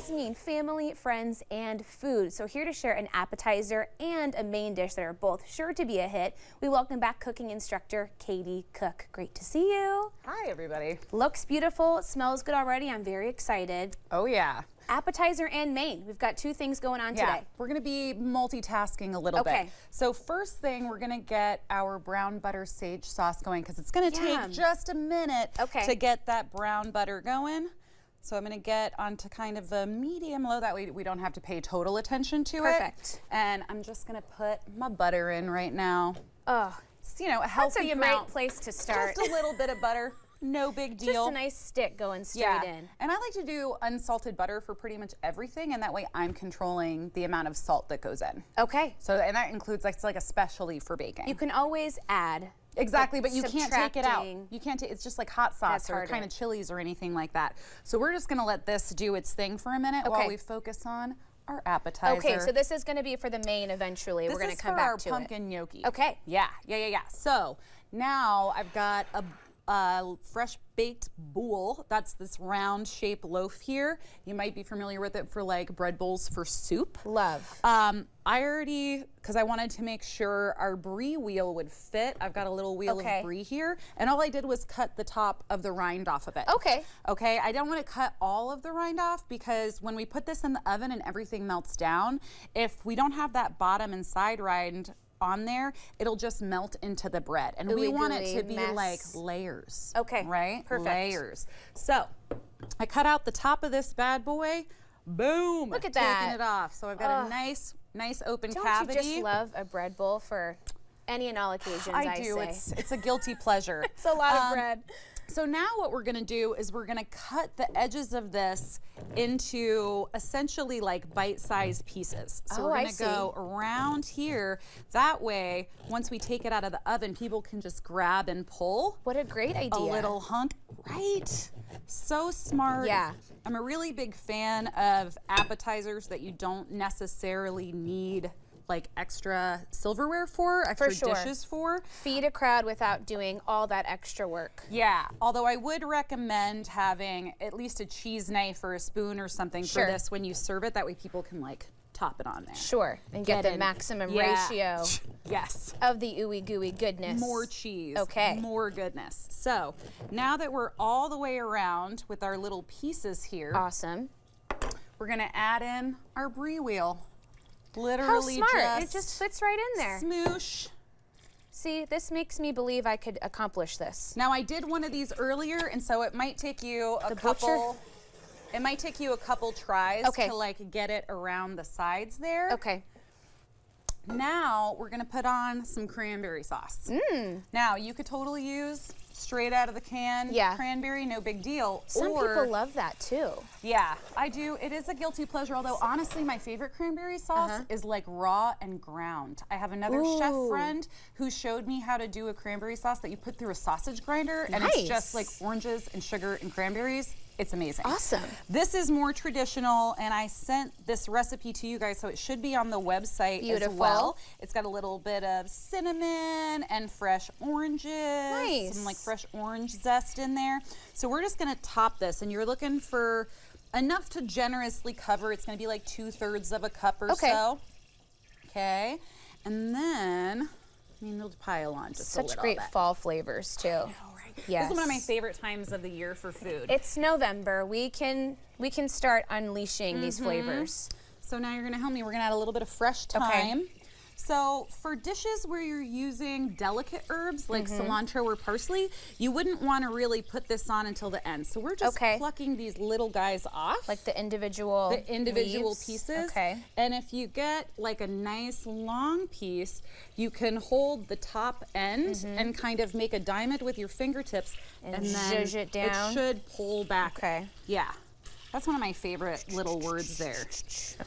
always mean family, friends, and food. So here to share an appetizer and a main dish that are both sure to be a hit, we welcome back cooking instructor Katie Cook. Great to see you. Hi, everybody. Looks beautiful, smells good already. I'm very excited. Oh, yeah. Appetizer and main. We've got two things going on today. We're going to be multitasking a little bit. So first thing, we're going to get our brown butter sage sauce going because it's going to take just a minute to get that brown butter going. So I'm going to get onto kind of a medium low. That way we don't have to pay total attention to it. Perfect. And I'm just going to put my butter in right now. Oh, it's, you know, a healthy amount. That's a great place to start. Just a little bit of butter. No big deal. Just a nice stick going straight in. And I like to do unsalted butter for pretty much everything, and that way I'm controlling the amount of salt that goes in. Okay. So, and that includes like a specialty for baking. You can always add. Exactly, but you can't take it out. You can't take, it's just like hot sauce or kind of chilies or anything like that. So we're just gonna let this do its thing for a minute while we focus on our appetizer. Okay, so this is gonna be for the main eventually. We're gonna come back to it. This is for our pumpkin gnocchi. Okay. Yeah. So now I've got a fresh baked boule. That's this round shaped loaf here. You might be familiar with it for like bread bowls for soup. Love. I already, because I wanted to make sure our Brie wheel would fit. I've got a little wheel of Brie here, and all I did was cut the top of the rind off of it. Okay, I don't want to cut all of the rind off because when we put this in the oven and everything melts down, if we don't have that bottom and side rind on there, it'll just melt into the bread, and we want it to be like layers. Okay, right? Perfect. Layers. So I cut out the top of this bad boy. Boom! Look at that. Taking it off. So I've got a nice open cavity. Don't you just love a bread bowl for any and all occasions? I do. It's a guilty pleasure. It's a lot of bread. So now what we're gonna do is we're gonna cut the edges of this into essentially like bite-sized pieces. So we're gonna go around here. That way, once we take it out of the oven, people can just grab and pull. What a great idea. A little hunk, right? So smart. Yeah. I'm a really big fan of appetizers that you don't necessarily need like extra silverware for, extra dishes for. Feed a crowd without doing all that extra work. Yeah, although I would recommend having at least a cheese knife or a spoon or something for this when you serve it. That way people can like top it on there. Sure, and get the maximum ratio of the ooey gooey goodness. More cheese, more goodness. So now that we're all the way around with our little pieces here. Awesome. We're gonna add in our Brie wheel. Literally how smart. It just fits right in there. Smoosh. See, this makes me believe I could accomplish this. Now I did one of these earlier, and so it might take you a couple tries to like get it around the sides there. Okay. Now we're gonna put on some cranberry sauce. Now you could totally use straight out of the can cranberry, no big deal. Some people love that too. Yeah, I do. It is a guilty pleasure, although honestly my favorite cranberry sauce is like raw and ground. I have another chef friend who showed me how to do a cranberry sauce that you put through a sausage grinder, and it's just like oranges and sugar and cranberries. It's amazing. Awesome. This is more traditional, and I sent this recipe to you guys, so it should be on the website as well. It's got a little bit of cinnamon and fresh oranges, some like fresh orange zest in there. So we're just gonna top this, and you're looking for enough to generously cover. It's gonna be like 2/3 of a cup or so. Okay, and then, I mean, we'll pile on just a little bit. Such great fall flavors too. Yes. This is one of my favorite times of the year for food. It's November. We can start unleashing these flavors. So now you're gonna help me. We're gonna add a little bit of fresh thyme. So for dishes where you're using delicate herbs like cilantro or parsley, you wouldn't want to really put this on until the end. So we're just plucking these little guys off. Like the individual pieces. Okay. And if you get like a nice long piece, you can hold the top end and kind of make a diamond with your fingertips and then zhuzh it down. It should pull back. Okay. Yeah. That's one of my favorite little words there.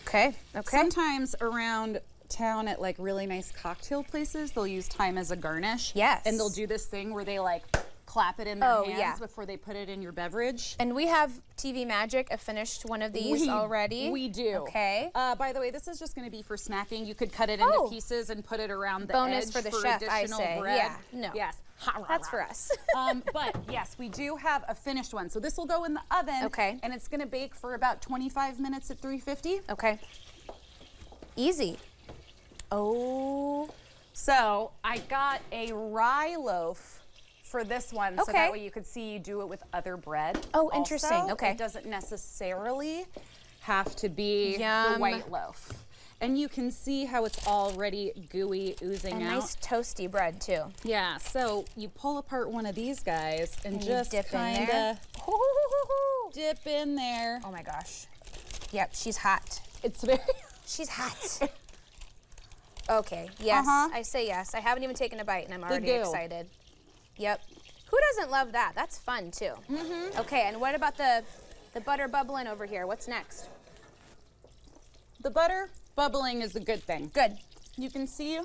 Okay. Sometimes around town at like really nice cocktail places, they'll use thyme as a garnish. Yes. And they'll do this thing where they like clap it in their hands before they put it in your beverage. And we have TV Magic, a finished one of these already. We do. Okay. By the way, this is just going to be for snacking. You could cut it into pieces and put it around the bonus edge for the chef, I say. bread. Yeah. No. Yes. That's for us. But yes, we do have a finished one. So this will go in the oven. Okay. And it's going to bake for about 25 minutes at 350. Okay. Easy. Oh. So I got a rye loaf for this one, so that way you could see you do it with other bread. Oh, interesting. Also, okay. It doesn't necessarily have to be Yum. the white loaf. And you can see how it's already gooey, oozing out. Nice toasty bread too. Yeah, so you pull apart one of these guys and just dip kind in there. of dip in there. Oh my gosh. Yep, she's hot. It's very... She's hot. Okay, yes, I say yes. I haven't even taken a bite and I'm already excited. Yep. Who doesn't love that? That's fun too. Okay, and what about the butter bubbling over here? What's next? The butter bubbling is a good thing. Good. You can see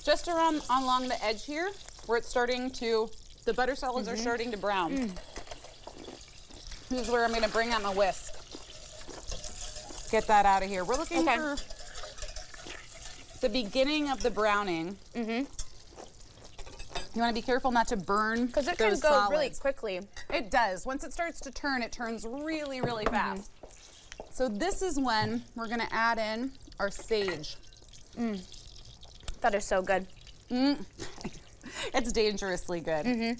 just around along the edge here where it's starting to, the butter solids are starting to brown. This is where I'm going to bring out my whisk. Get that out of here. We're looking for the beginning of the browning. You want to be careful not to burn because it those can go solids. really quickly. It does. Once it starts to turn, it turns really, really fast. So this is when we're going to add in our sage. That is so good. It's dangerously good.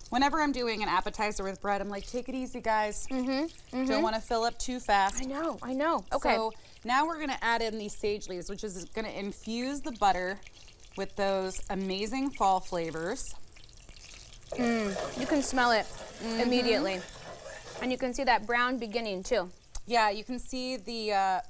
Whenever I'm doing an appetizer with bread, I'm like, take it easy, guys. Don't want to fill up too fast. I know. Okay. So now we're going to add in these sage leaves, which is going to infuse the butter with those amazing fall flavors. You can smell it immediately. And you can see that brown beginning too. Yeah, you can see the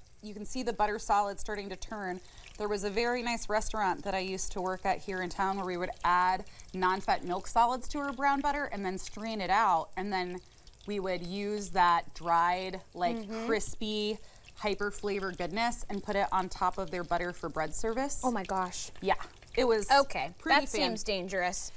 butter solid starting to turn. There was a very nice restaurant that I used to work at here in town where we would add non-fat milk solids to our brown butter and then strain it out, and then we would use that dried, like crispy, hyper flavor goodness and put it on top of their butter for bread service. Oh my gosh. Yeah, it was pretty that seems dangerous.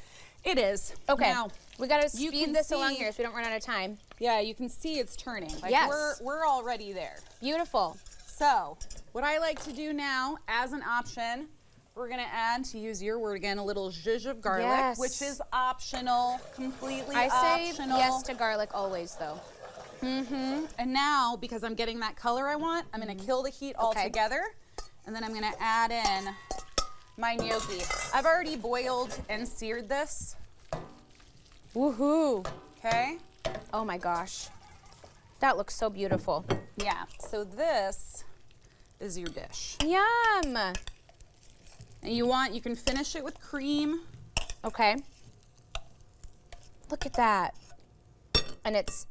It is. Okay, now, we gotta speed this along here so we don't run out of time. Yeah, you can see it's turning. Like we're already there. Beautiful. So, what I like to do now, as an option, we're gonna add, to use your word again, a little zhuzh of garlic, which is optional, completely optional. I say yes to garlic always, though. And now, because I'm getting that color I want, I'm gonna kill the heat altogether, and then I'm gonna add in my gnocchi. I've already boiled and seared this. Woohoo. Okay. Oh my gosh. That looks so beautiful. Yeah, so this is your dish. Yum. And you can finish it with cream. Okay. Look at that. And it's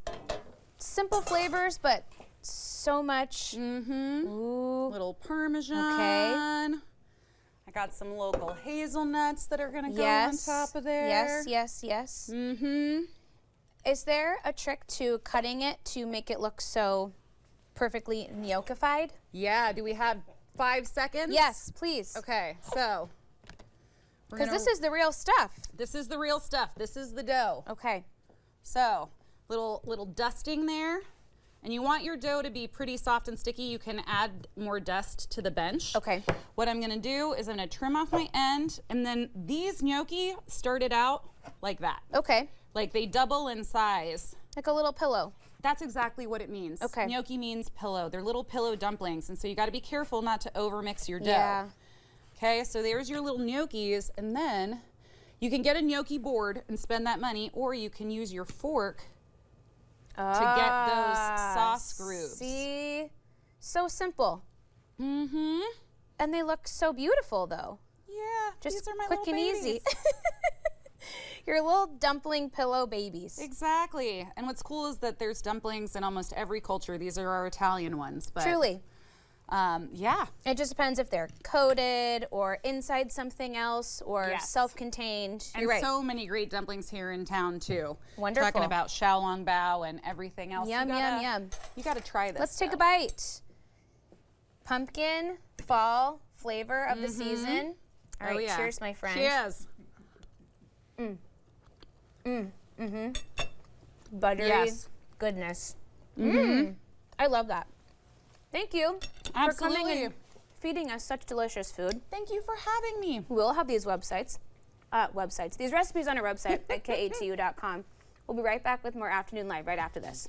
simple flavors, but so much. Ooh. Little Parmesan. Okay. I got some local hazelnuts that are gonna go on top of there. Yes. Is there a trick to cutting it to make it look so perfectly gnocchified? Yeah, do we have 5 seconds? Yes, please. Okay, so. Because this is the real stuff. This is the real stuff. This is the dough. Okay. So, little dusting there. And you want your dough to be pretty soft and sticky. You can add more dust to the bench. Okay. What I'm gonna do is I'm gonna trim off my end, and then these gnocchi started out like that. Okay. Like they double in size. Like a little pillow. That's exactly what it means. Okay. Gnocchi means pillow. They're little pillow dumplings, and so you gotta be careful not to overmix your dough. Yeah. Okay, so there's your little gnocchis, and then you can get a gnocchi board and spend that money, or you can use your fork to get those sauce grooves. See? So simple. Mm-hmm. And they look so beautiful, though. Yeah, Just these are my quick little and babies. easy. Your little dumpling pillow babies. Exactly. And what's cool is that there's dumplings in almost every culture. These are our Italian ones. But, Truly. yeah. It just depends if they're coated or inside something else or Yes. self-contained. And You're right. so many great dumplings here in town, too. Wonderful. Talking about xiaolongbao and everything else. Yum, yum. You got to try this. Let's take a bite. Pumpkin, fall flavor of the season. All right, yeah. cheers, my friend. Cheers. Buttery goodness. I love that. Thank you for coming and feeding us such delicious food. Thank you for having me. We'll have these these recipes on our website at katu.com. We'll be right back with more Afternoon Live right after this.